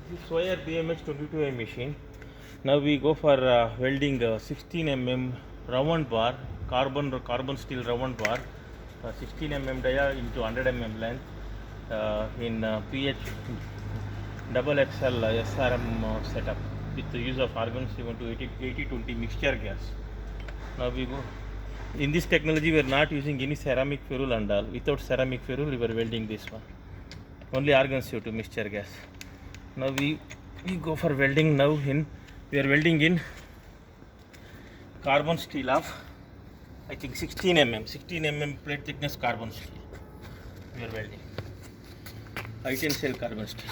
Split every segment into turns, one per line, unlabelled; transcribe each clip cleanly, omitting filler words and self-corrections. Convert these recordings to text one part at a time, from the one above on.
This is soyer BMH-22i machine. Now we go for welding 16 mm round bar, carbon steel round bar, 16 mm dia into 100 mm length in PH XXL SRM setup with the use of argon 80-20 mixture gas. Now we go. In this technology, we are not using any ceramic ferrule and all. Without ceramic ferrule, we were welding this one. Only argon CO2 mixture gas. Now we go for welding. Now we are welding in carbon steel of I think 16 mm plate thickness carbon steel. We are welding high tensile carbon steel.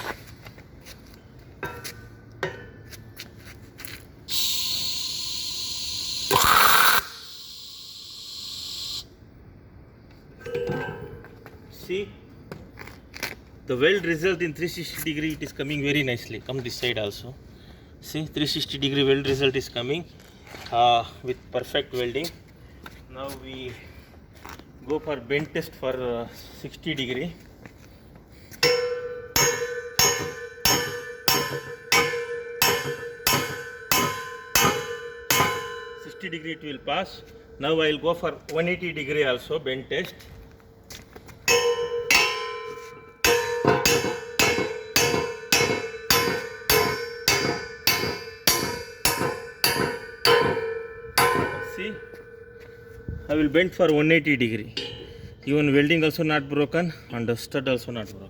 See, the weld result in 360 degree, it is coming very nicely. Come this side also. See, 360 degree weld result is coming with perfect welding. Now we go for bend test for 60 degree. Degree it will pass. Now I will go for 180 degree also bend test. See, I will bend for 180 degree. Even welding also not broken and the stud also not broken.